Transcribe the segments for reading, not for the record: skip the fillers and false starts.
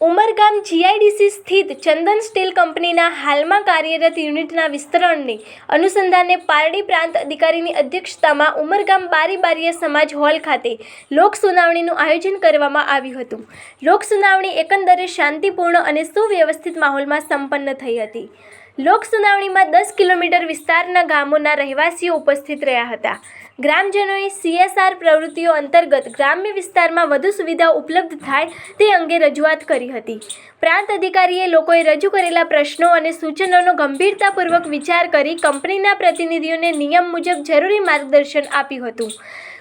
Umargam GIDC સ્થિત ચંદન steel કંપનીના હાલમાં કાર્યરત યુનિટના વિસ્તરણને અનુસંધાને પારડી પ્રાંત અધિકારીની અધ્યક્ષતામાં ઉમરગામ બારીબારીયા સમાજ હોલ ખાતે લોક સુનાવણીનું આયોજન કરવામાં આવ્યું હતું। લોક સુનાવણી એકંદરે શાંતિપૂર્ણ અને સુવ્યવસ્થિત માહોલમાં સંપન્ન થઈ હતી। લોક સુનાવણીમાં 10 કિલોમીટર વિસ્તારના ગામોના રહેવાસીઓ ઉપસ્થિત રહ્યા હતા। ગ્રામજનોએ CSR પ્રવૃત્તિઓ અંતર્ગત ગ્રામ્ય વિસ્તારમાં વધુ સુવિધાઓ ઉપલબ્ધ થાય તે અંગે રજૂઆત કરી હતી। પ્રાંત અધિકારીએ લોકોએ રજૂ કરેલા પ્રશ્નો અને સૂચનોનો ગંભીરતાપૂર્વક વિચાર કરી કંપનીના પ્રતિનિધિઓને નિયમ મુજબ જરૂરી માર્ગદર્શન આપ્યું હતું।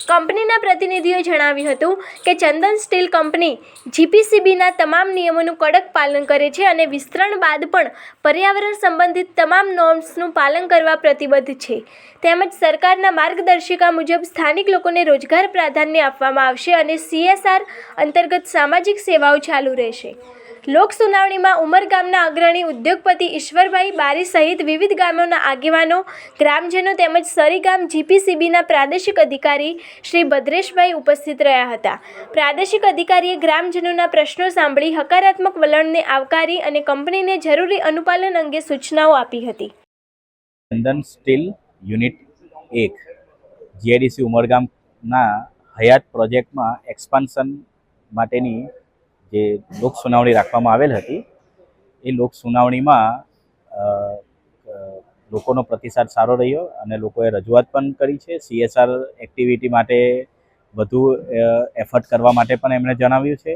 કંપનીના પ્રતિનિધિઓએ જણાવ્યું હતું કે ચંદન સ્ટીલ કંપની GPCBના તમામ નિયમોનું કડક પાલન કરે છે અને વિસ્તરણ બાદ પણ પર્યાવરણ સંબંધિત તમામ નોર્મ્સનું પાલન કરવા પ્રતિબદ્ધ છે। તેમજ સરકારના માર્ગદર્શિકા મુજબ સ્થાનિક લોકોને રોજગાર પ્રાધાન્ય આપવામાં આવશે અને CSR અંતર્ગત સામાજિક સેવાઓ ચાલુ રહેશે। લોક સુનાવણીમાં ઉમરગામના અગ્રણી ઉદ્યોગપતિ ઈશ્વરભાઈ બારી સહિત વિવિધ ગામોના આગેવાનો, ગ્રામજનો તેમજ સરીગામ GPCBના પ્રાદેશિક અધિકારી શ્રી ભદ્રેશભાઈ ઉપસ્થિત રહ્યા હતા। પ્રાદેશિક અધિકારીએ ગ્રામજનોના પ્રશ્નો સાંભળી હકારાત્મક વલણને આવકારી અને કંપનીને જરૂરી અનુપાલન અંગે સૂચનાઓ આપી હતી। ચંદન સ્ટીલ યુનિટ 1 જીઆઈડીસી ઉમરગામના હયાત પ્રોજેક્ટમાં એક્સપાન્શન માટેની જે લોક સુનાવણી રાખવામાં આવેલ હતી એ લોક સુનાવણીમાં લોકોનો પ્રતિસાદ સારો રહ્યો અને લોકોએ રજૂઆત પણ કરી છે। CSR એક્ટિવિટી માટે વધુ એફર્ટ કરવા માટે પણ એમણે જણાવ્યું છે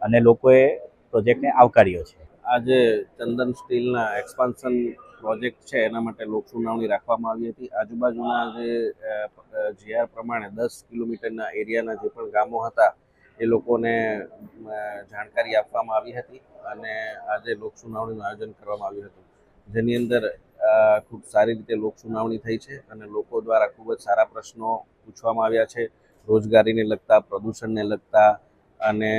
અને લોકોએ પ્રોજેક્ટને આવકાર્યો છે। આજે ચંદન સ્ટીલના એક્સપાન્શન પ્રોજેક્ટ છે એના માટે લોક સુનાવણી રાખવામાં આવી હતી। આજુબાજુના જે GR પ્રમાણે 10 કિલોમીટરના એરિયાના જે પણ ગામો હતા એ લોકોને જાણકારી આપવામાં આવી હતી અને આજે લોક સુનાવણીનું આયોજન કરવામાં આવ્યું હતું, જેની અંદર ખૂબ સારી રીતે લોક સુનાવણી થઈ છે અને લોકો દ્વારા ખૂબ જ સારા પ્રશ્નો પૂછવામાં આવ્યા છે, રોજગારીને લગતા, પ્રદૂષણને લગતા અને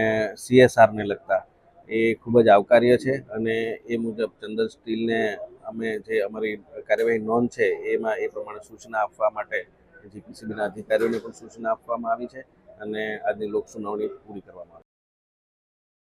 CSRને લગતા। એ ખૂબ જ આવકાર્ય છે અને એ મુજબ ચંદન સ્ટીલને અમે જે અમારી કાર્યવાહી નોંધ છે એમાં એ પ્રમાણે સૂચના આપવા માટે GPCBના અધિકારીઓને પણ સૂચના આપવામાં આવી છે અને આજની લોક સુનાવણી પૂરી કરવામાં આવી।